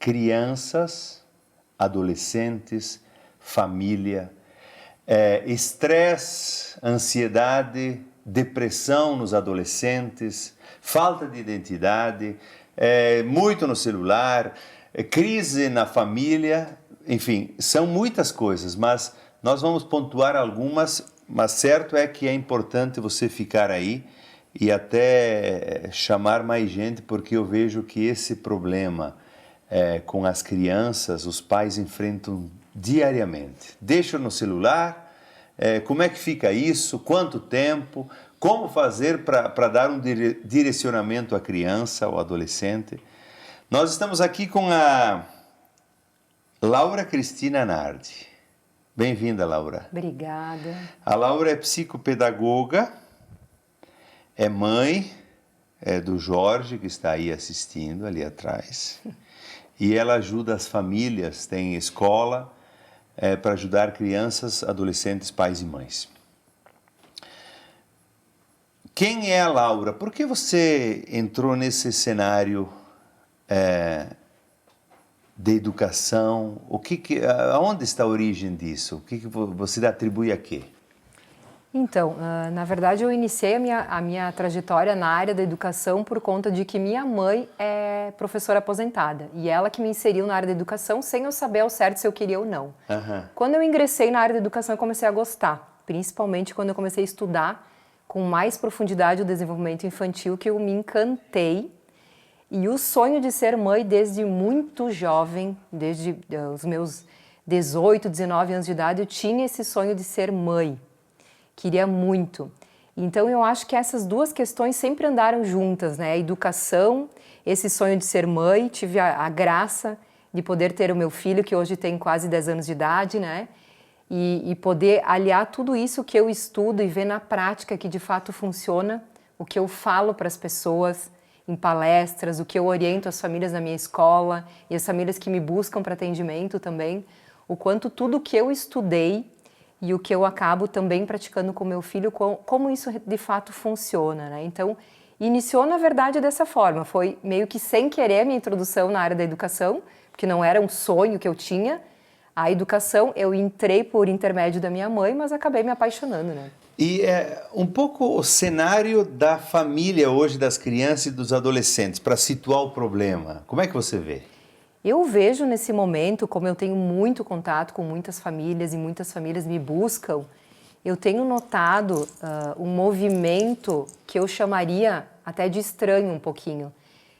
crianças, adolescentes, família, estresse, ansiedade, depressão nos adolescentes, falta de identidade, muito no celular, crise na família, enfim, são muitas coisas, mas nós vamos pontuar algumas, mas certo é que é importante você ficar aí e até chamar mais gente, porque eu vejo que esse problema com as crianças, os pais enfrentam diariamente. Deixam no celular, como é que fica isso, quanto tempo, como fazer para dar um direcionamento à criança, ao adolescente. Nós estamos aqui com a Laura Cristina Nardi. Bem-vinda, Laura. Obrigada. A Laura é psicopedagoga, é mãe do Jorge, que está aí assistindo, ali atrás. E ela ajuda as famílias, tem escola para ajudar crianças, adolescentes, pais e mães. Quem é a Laura? Por que você entrou nesse cenário de educação? Aonde está a origem disso? O que você atribui a quê? Então, na verdade, eu iniciei a minha trajetória na área da educação por conta de que minha mãe é professora aposentada. E ela que me inseriu na área da educação sem eu saber ao certo se eu queria ou não. Uhum. Quando eu ingressei na área da educação, eu comecei a gostar. Principalmente quando eu comecei a estudar com mais profundidade o desenvolvimento infantil, que eu me encantei. E o sonho de ser mãe desde muito jovem, desde os meus 18, 19 anos de idade, eu tinha esse sonho de ser mãe. Queria muito. Então, eu acho que essas duas questões sempre andaram juntas, né? A educação, esse sonho de ser mãe, tive a graça de poder ter o meu filho, que hoje tem quase 10 anos de idade, né? E poder aliar tudo isso que eu estudo e ver na prática que de fato funciona, o que eu falo para as pessoas em palestras, o que eu oriento as famílias na minha escola e as famílias que me buscam para atendimento também, o quanto tudo que eu estudei e o que eu acabo também praticando com meu filho, como isso de fato funciona, né? Então, iniciou na verdade dessa forma, foi meio que sem querer a minha introdução na área da educação, porque não era um sonho que eu tinha. A educação, eu entrei por intermédio da minha mãe, mas acabei me apaixonando, né? E um pouco o cenário da família hoje, das crianças e dos adolescentes, para situar o problema. Como é que você vê? Eu vejo nesse momento, como eu tenho muito contato com muitas famílias e muitas famílias me buscam, eu tenho notado um movimento que eu chamaria até de estranho um pouquinho,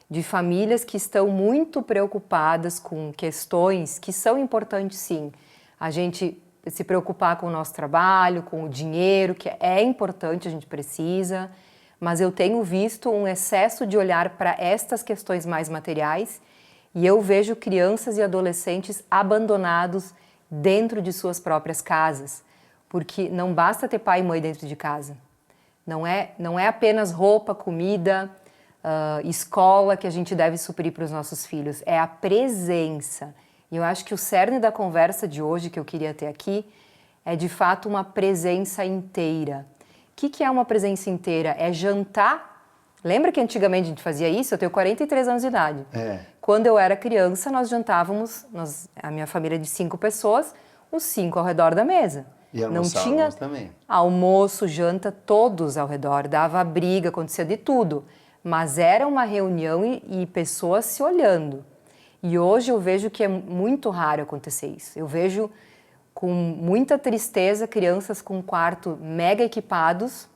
de famílias que estão muito preocupadas com questões que são importantes sim. A gente se preocupar com o nosso trabalho, com o dinheiro, que é importante, a gente precisa, mas eu tenho visto um excesso de olhar para estas questões mais materiais e eu vejo crianças e adolescentes abandonados dentro de suas próprias casas, porque não basta ter pai e mãe dentro de casa. Não é apenas roupa, comida, escola que a gente deve suprir para os nossos filhos, é a presença. E eu acho que o cerne da conversa de hoje que eu queria ter aqui é de fato uma presença inteira. O que é uma presença inteira? É jantar. Lembra que antigamente a gente fazia isso? Eu tenho 43 anos de idade. Quando eu era criança, nós jantávamos, a minha família de 5 pessoas, os 5 ao redor da mesa. E almoçávamos não tinha também. Almoço, janta, todos ao redor. Dava briga, acontecia de tudo. Mas era uma reunião e pessoas se olhando. E hoje eu vejo que é muito raro acontecer isso. Eu vejo com muita tristeza crianças com um quarto mega equipados,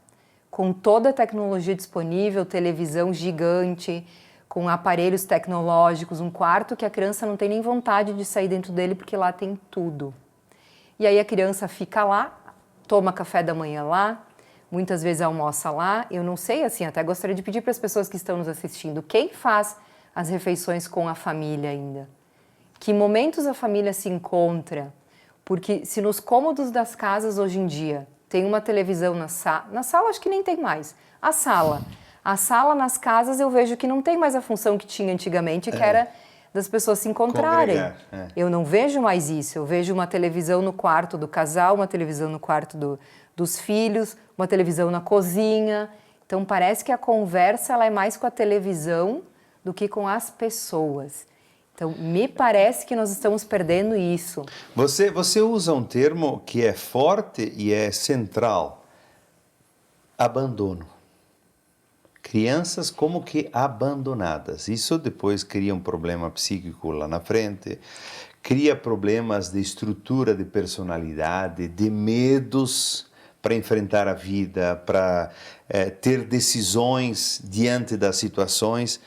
com toda a tecnologia disponível, televisão gigante, com aparelhos tecnológicos, um quarto que a criança não tem nem vontade de sair dentro dele porque lá tem tudo. E aí a criança fica lá, toma café da manhã lá, muitas vezes almoça lá. Eu não sei, assim, até gostaria de pedir para as pessoas que estão nos assistindo, quem faz as refeições com a família ainda? Que momentos a família se encontra? Porque se nos cômodos das casas hoje em dia tem uma televisão na sala acho que nem tem mais. A sala nas casas eu vejo que não tem mais a função que tinha antigamente, que era das pessoas se encontrarem. Eu não vejo mais isso, eu vejo uma televisão no quarto do casal, uma televisão no quarto dos filhos, uma televisão na cozinha. Então parece que a conversa ela é mais com a televisão do que com as pessoas. Então, me parece que nós estamos perdendo isso. Você usa um termo que é forte e é central: abandono. Crianças como que abandonadas. Isso depois cria um problema psíquico lá na frente, cria problemas de estrutura de personalidade, de medos para enfrentar a vida, para ter decisões diante das situações.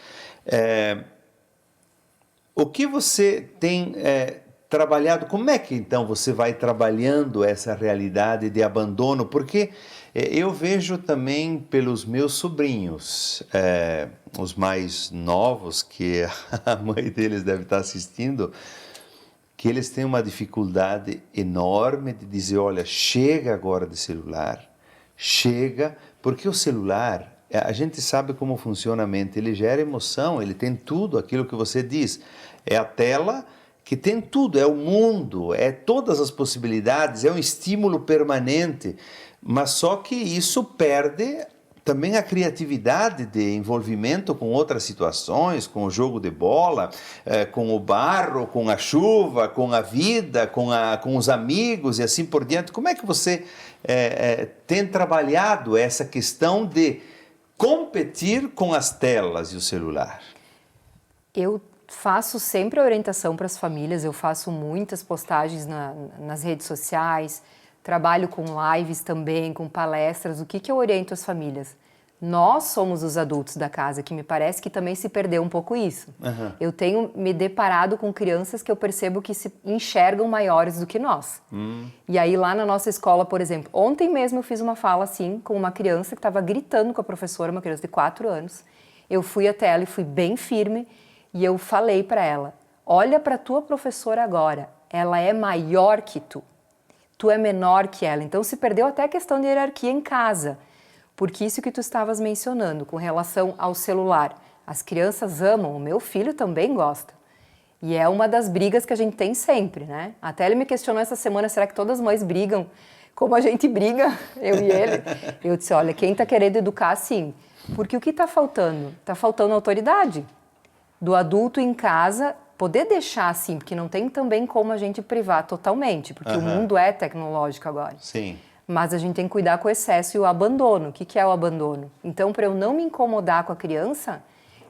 O que você tem trabalhado, como é que então você vai trabalhando essa realidade de abandono? Porque eu vejo também pelos meus sobrinhos, os mais novos, que a mãe deles deve estar assistindo, que eles têm uma dificuldade enorme de dizer, olha, chega agora de celular, chega, porque o celular, a gente sabe como funciona a mente, ele gera emoção, ele tem tudo aquilo que você diz, é a tela que tem tudo, é o mundo, é todas as possibilidades, é um estímulo permanente, mas só que isso perde também a criatividade de envolvimento com outras situações, com o jogo de bola, com o barro, com a chuva, com a vida, com os amigos e assim por diante. Como é que você tem trabalhado essa questão de competir com as telas e o celular? Eu faço sempre a orientação para as famílias, eu faço muitas postagens nas redes sociais, trabalho com lives também, com palestras. O que eu oriento as famílias? Nós somos os adultos da casa, que me parece que também se perdeu um pouco isso. Uhum. Eu tenho me deparado com crianças que eu percebo que se enxergam maiores do que nós. E aí lá na nossa escola, por exemplo, ontem mesmo eu fiz uma fala assim com uma criança que estava gritando com a professora, uma criança de 4 anos. Eu fui até ela e fui bem firme e eu falei para ela, olha para a tua professora agora, ela é maior que tu. Tu é menor que ela, então se perdeu até a questão de hierarquia em casa, porque isso que tu estavas mencionando com relação ao celular, as crianças amam, o meu filho também gosta, e é uma das brigas que a gente tem sempre, né? Até ele me questionou essa semana, será que todas as mães brigam como a gente briga, eu e ele? Eu disse, olha, quem está querendo educar, sim, porque o que está faltando? Está faltando autoridade do adulto em casa, poder deixar assim, porque não tem também como a gente privar totalmente, porque o mundo é tecnológico agora. Sim. Mas a gente tem que cuidar com o excesso e o abandono. O que é o abandono? Então, para eu não me incomodar com a criança,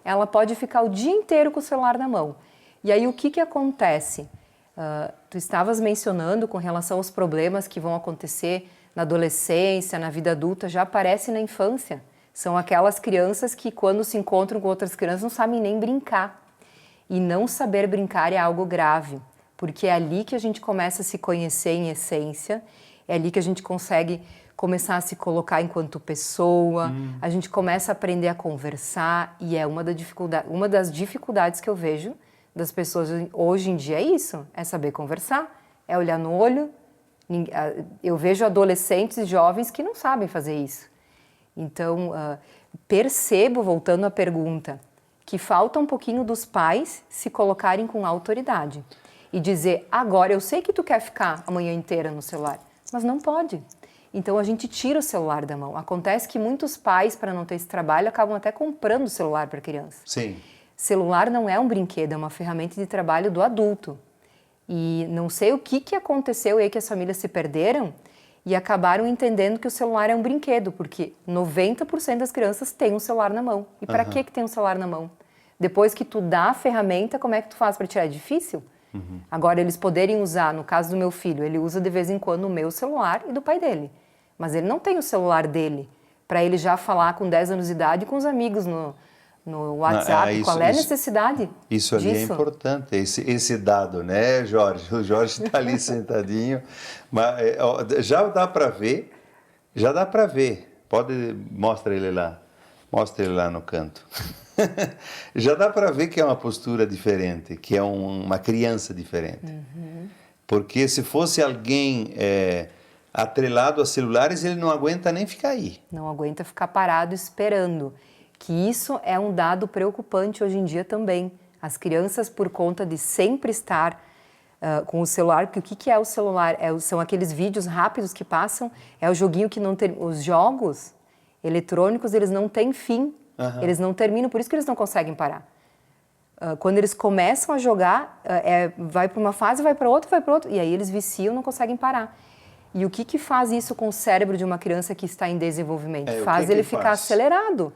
ela pode ficar o dia inteiro com o celular na mão. E aí, o que acontece? Tu estavas mencionando com relação aos problemas que vão acontecer na adolescência, na vida adulta, já aparece na infância. São aquelas crianças que, quando se encontram com outras crianças, não sabem nem brincar. E não saber brincar é algo grave, porque é ali que a gente começa a se conhecer em essência, é ali que a gente consegue começar a se colocar enquanto pessoa, a gente começa a aprender a conversar, e é uma das dificuldades que eu vejo das pessoas hoje em dia é isso, é saber conversar, é olhar no olho. Eu vejo adolescentes e jovens que não sabem fazer isso. Então, percebo, voltando à pergunta, que falta um pouquinho dos pais se colocarem com autoridade e dizer, agora eu sei que tu quer ficar a manhã inteira no celular, mas não pode. Então a gente tira o celular da mão. Acontece que muitos pais, para não ter esse trabalho, acabam até comprando o celular para a criança. Sim. Celular não é um brinquedo, é uma ferramenta de trabalho do adulto. E não sei o que aconteceu aí que as famílias se perderam e acabaram entendendo que o celular é um brinquedo, porque 90% das crianças têm um celular na mão. E para que tem um celular na mão? Depois que tu dá a ferramenta, como é que tu faz para tirar? É difícil? Agora, eles poderem usar, no caso do meu filho, ele usa de vez em quando o meu celular e do pai dele. Mas ele não tem o celular dele, para ele já falar com 10 anos de idade com os amigos no WhatsApp. Qual é a necessidade Isso ali disso? É importante, esse dado, né, Jorge? O Jorge está ali sentadinho, mas já dá para ver, mostra ele lá no canto. Já dá para ver que é uma postura diferente, que é uma criança diferente. Porque se fosse alguém atrelado a celulares, ele não aguenta nem ficar aí. Não aguenta ficar parado esperando. Que isso é um dado preocupante hoje em dia também. As crianças, por conta de sempre estar com o celular, porque o que é o celular? São aqueles vídeos rápidos que passam, é o joguinho que não tem... Os jogos eletrônicos, eles não têm fim. Eles não terminam, por isso que eles não conseguem parar. quando eles começam a jogar, vai para uma fase, vai para outra, e aí eles viciam, não conseguem parar. E o que faz isso com o cérebro de uma criança que está em desenvolvimento? Faz ele ficar acelerado.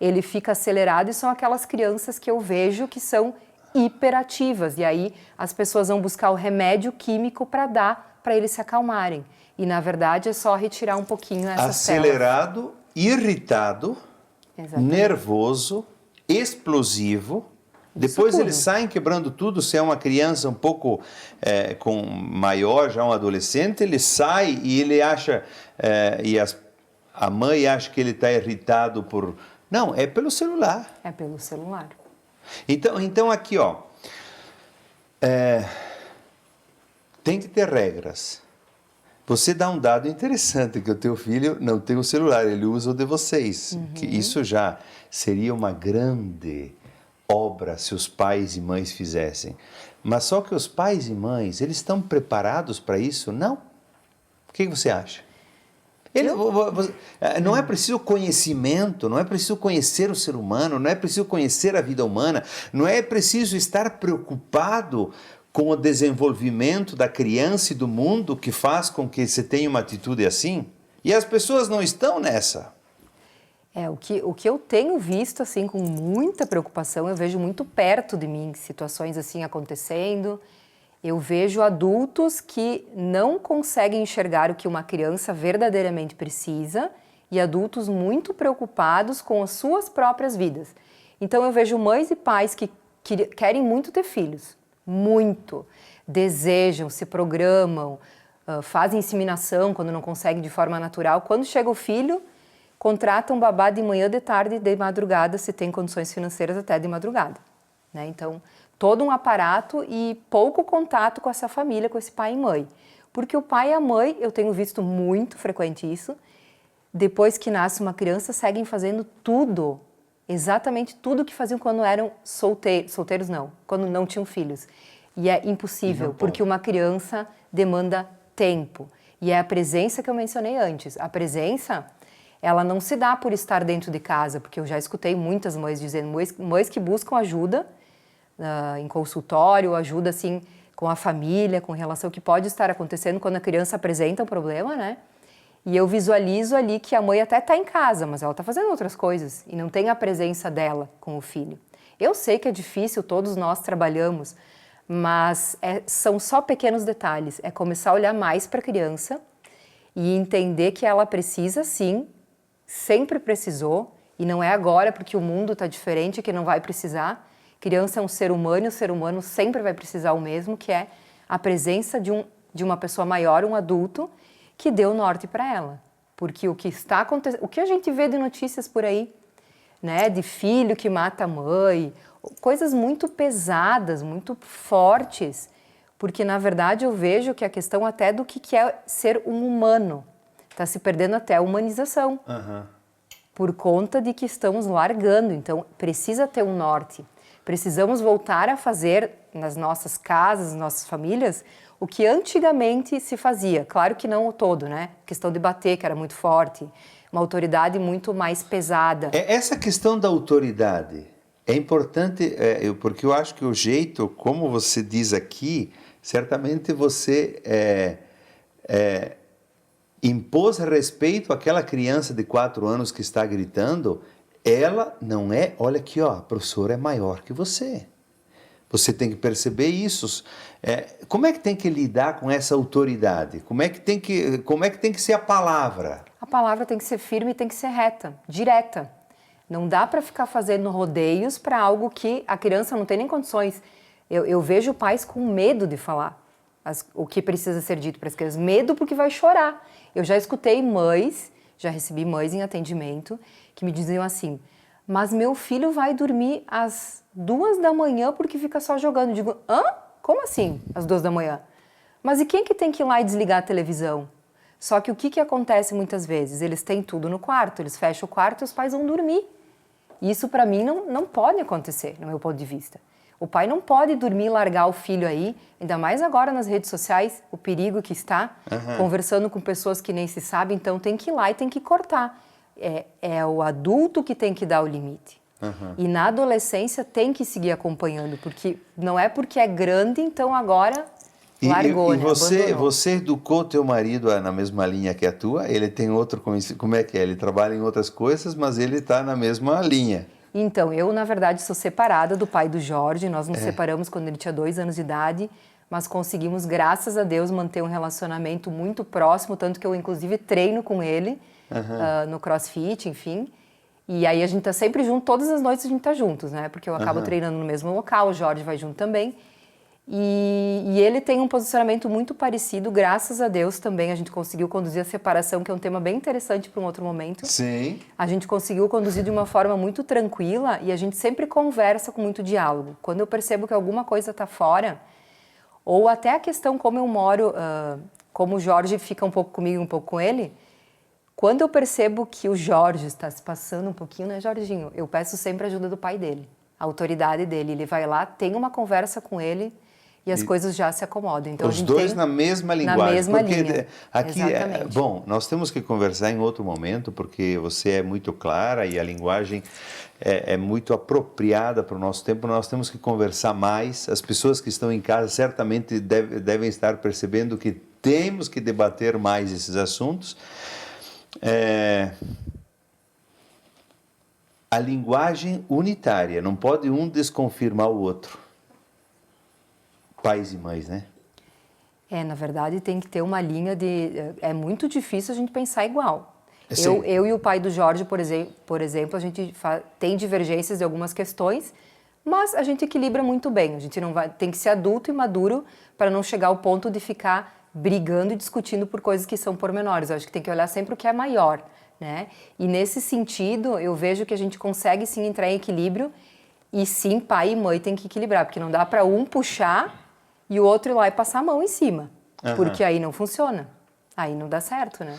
Ele fica acelerado e são aquelas crianças que eu vejo que são hiperativas. E aí as pessoas vão buscar o remédio químico para dar, para eles se acalmarem. E na verdade é só retirar um pouquinho essas acelerado, irritado, nervoso, explosivo. Depois eles saem quebrando tudo. Se é uma criança um pouco com maior, já um adolescente, ele sai e ele acha, a mãe acha que ele está irritado por... Não, é pelo celular. É pelo celular. Então aqui, ó, tem que ter regras. Você dá um dado interessante, que o teu filho não tem o celular, ele usa o de vocês. Que isso já seria uma grande obra se os pais e mães fizessem. Mas só que os pais e mães, eles estão preparados para isso? Não. O que você acha? Não é preciso conhecimento, não é preciso conhecer o ser humano, não é preciso conhecer a vida humana, não é preciso estar preocupado com o desenvolvimento da criança e do mundo que faz com que você tenha uma atitude assim. E as pessoas não estão nessa. O que eu tenho visto, assim, com muita preocupação, eu vejo muito perto de mim situações assim acontecendo. Eu vejo adultos que não conseguem enxergar o que uma criança verdadeiramente precisa e adultos muito preocupados com as suas próprias vidas. Então eu vejo mães e pais que querem muito ter filhos, muito. Desejam, se programam, fazem inseminação quando não conseguem de forma natural. Quando chega o filho, contratam um babá de manhã, de tarde e de madrugada, se tem condições financeiras até de madrugada, né? Então, todo um aparato e pouco contato com essa família, com esse pai e mãe. Porque o pai e a mãe, eu tenho visto muito frequente isso, depois que nasce uma criança, seguem fazendo tudo, exatamente tudo que faziam quando eram solteiros não, quando não tinham filhos. E é impossível, porque uma criança demanda tempo. E é a presença que eu mencionei antes. A presença, ela não se dá por estar dentro de casa, porque eu já escutei muitas mães dizendo, mães que buscam ajuda em consultório, ajuda assim com a família, com relação ao que pode estar acontecendo quando a criança apresenta um problema, né? E eu visualizo ali que a mãe até está em casa, mas ela está fazendo outras coisas e não tem a presença dela com o filho. Eu sei que é difícil, todos nós trabalhamos, mas são só pequenos detalhes. É começar a olhar mais para a criança e entender que ela precisa sim, sempre precisou, e não é agora porque o mundo está diferente que não vai precisar. Criança é um ser humano e o ser humano sempre vai precisar o mesmo, que é a presença de uma pessoa maior, um adulto, que dê o norte para ela. Porque o que está acontecendo, o que a gente vê de notícias por aí, né, de filho que mata a mãe, coisas muito pesadas, muito fortes, porque na verdade eu vejo que a questão até do que é ser um humano, está se perdendo até a humanização, por conta de que estamos largando, então precisa ter um norte. Precisamos voltar a fazer nas nossas casas, nas nossas famílias, o que antigamente se fazia. Claro que não o todo, né? A questão de bater, que era muito forte, uma autoridade muito mais pesada. Essa questão da autoridade é importante, porque eu acho que o jeito, como você diz aqui, certamente você impôs respeito àquela criança de 4 anos que está gritando. Ela não é, olha aqui, ó, a professora é maior que você. Você tem que perceber isso. Como é que tem que lidar com essa autoridade? Como é que tem que ser a palavra? A palavra tem que ser firme e tem que ser reta, direta. Não dá para ficar fazendo rodeios para algo que a criança não tem nem condições. Eu vejo pais com medo de falar o que precisa ser dito para as crianças. Medo porque vai chorar. Eu já escutei mães, já recebi mães em atendimento, que me diziam assim, mas meu filho vai dormir às 2 da manhã porque fica só jogando. Eu digo, hã? Como assim, às 2 da manhã? Mas e quem que tem que ir lá e desligar a televisão? Só que o que acontece muitas vezes? Eles têm tudo no quarto, eles fecham o quarto e os pais vão dormir. Isso para mim não pode acontecer, no meu ponto de vista. O pai não pode dormir e largar o filho aí, ainda mais agora nas redes sociais, o perigo que está, conversando com pessoas que nem se sabem, então tem que ir lá e tem que cortar. É o adulto que tem que dar o limite. E na adolescência tem que seguir acompanhando, porque não é porque é grande, então agora largou, e né? você educou teu marido na mesma linha que a tua? Ele tem outro conhecimento? Como é que é? Ele trabalha em outras coisas, mas ele está na mesma linha. Então, eu, na verdade, sou separada do pai do Jorge. Nós nos separamos quando ele tinha 2 anos de idade, mas conseguimos, graças a Deus, manter um relacionamento muito próximo, tanto que eu, inclusive, treino com ele no CrossFit, enfim. E aí a gente tá sempre junto, todas as noites a gente tá juntos, né? Porque eu acabo treinando no mesmo local, o Jorge vai junto também. E ele tem um posicionamento muito parecido, graças a Deus também. A gente conseguiu conduzir a separação, que é um tema bem interessante para um outro momento. Sim. A gente conseguiu conduzir de uma forma muito tranquila e a gente sempre conversa com muito diálogo. Quando eu percebo que alguma coisa está fora, ou até a questão como eu moro, como o Jorge fica um pouco comigo e um pouco com ele, quando eu percebo que o Jorge está se passando um pouquinho, né, Jorginho? Eu peço sempre a ajuda do pai dele, a autoridade dele. Ele vai lá, tem uma conversa com ele e as coisas já se acomodam. Então, Os dois na mesma linguagem. Na mesma porque linha. Aqui, Exatamente. bom, nós temos que conversar em outro momento, porque você é muito clara e a linguagem é muito apropriada para o nosso tempo. Nós temos que conversar mais. As pessoas que estão em casa certamente devem estar percebendo que temos que debater mais esses assuntos. A linguagem unitária, não pode um desconfirmar o outro. Pais e mães, né? Na verdade, tem que ter uma linha de... É muito difícil a gente pensar igual. Sim. Eu e o pai do Jorge, por exemplo, a gente tem divergências de algumas questões, mas a gente equilibra muito bem. A gente não vai, tem que ser adulto e maduro para não chegar ao ponto de ficar brigando e discutindo por coisas que são pormenores. Eu acho que tem que olhar sempre o que é maior, né? E nesse sentido, eu vejo que a gente consegue sim entrar em equilíbrio e sim, pai e mãe tem que equilibrar, porque não dá para um puxar e o outro ir lá e passar a mão em cima, porque aí não funciona, aí não dá certo, né?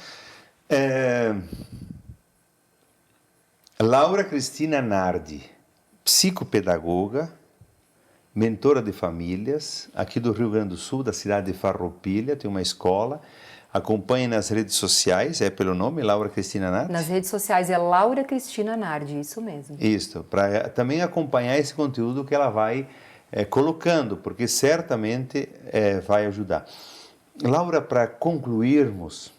Laura Cristina Nardi, psicopedagoga, mentora de famílias, aqui do Rio Grande do Sul, da cidade de Farroupilha, tem uma escola. Acompanhe nas redes sociais, é pelo nome, Laura Cristina Nardi? Nas redes sociais é Laura Cristina Nardi, isso mesmo. Isso, para também acompanhar esse conteúdo que ela vai colocando, porque certamente vai ajudar. Laura, para concluirmos,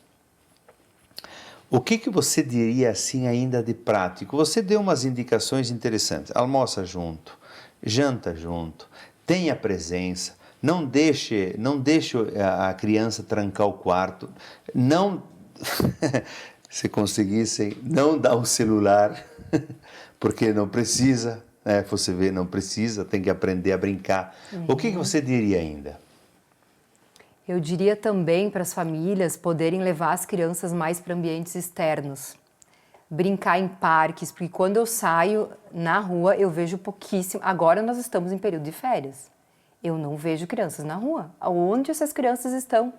o que você diria assim ainda de prático? Você deu umas indicações interessantes. Almoça junto, janta junto, tenha presença, não deixe a criança trancar o quarto, não, se conseguissem, não dar o celular, porque não precisa, você vê, não precisa, tem que aprender a brincar. O que você diria ainda? Eu diria também para as famílias poderem levar as crianças mais para ambientes externos. Brincar em parques, porque quando eu saio na rua eu vejo pouquíssimo. Agora nós estamos em período de férias. Eu não vejo crianças na rua. Onde essas crianças estão?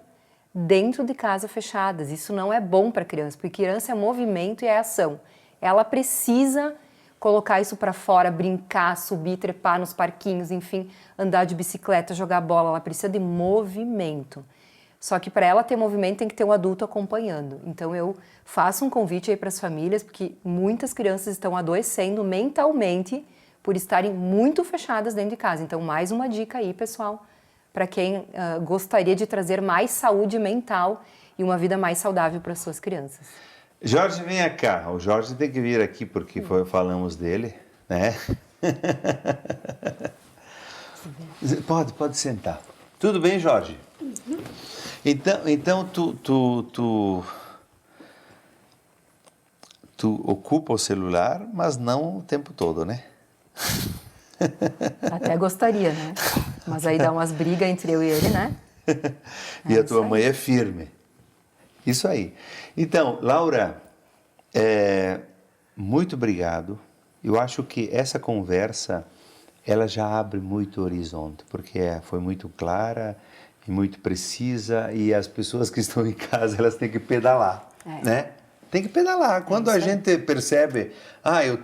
Dentro de casa fechadas. Isso não é bom para a criança, porque criança é movimento e é ação. Ela precisa colocar isso para fora, brincar, subir, trepar nos parquinhos, enfim, andar de bicicleta, jogar bola. Ela precisa de movimento. Só que para ela ter movimento tem que ter um adulto acompanhando. Então eu faço um convite aí para as famílias, porque muitas crianças estão adoecendo mentalmente por estarem muito fechadas dentro de casa. Então mais uma dica aí, pessoal, para quem gostaria de trazer mais saúde mental e uma vida mais saudável para suas crianças. Jorge, vem cá. O Jorge tem que vir aqui porque falamos dele, né? Pode sentar. Tudo bem, Jorge? Uhum. Então tu ocupa o celular, mas não o tempo todo, né? Até gostaria, né? Mas aí dá umas brigas entre eu e ele, né? E a tua mãe é firme. Isso aí. Então, Laura, muito obrigado. Eu acho que essa conversa, ela já abre muito horizonte, porque foi muito clara e muito precisa, e as pessoas que estão em casa, elas têm que pedalar, né? Tem que pedalar. Quando a gente percebe, eu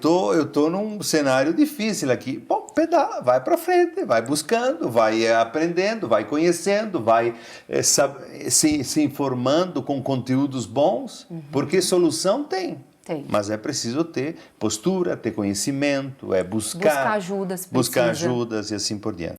tô num cenário difícil aqui, bom, pedala, vai para frente, vai buscando, vai aprendendo, vai conhecendo, vai se informando com conteúdos bons, porque solução tem. Tem. Mas é preciso ter postura, ter conhecimento, buscar Buscar ajuda se buscar precisa. ajudas e assim por diante.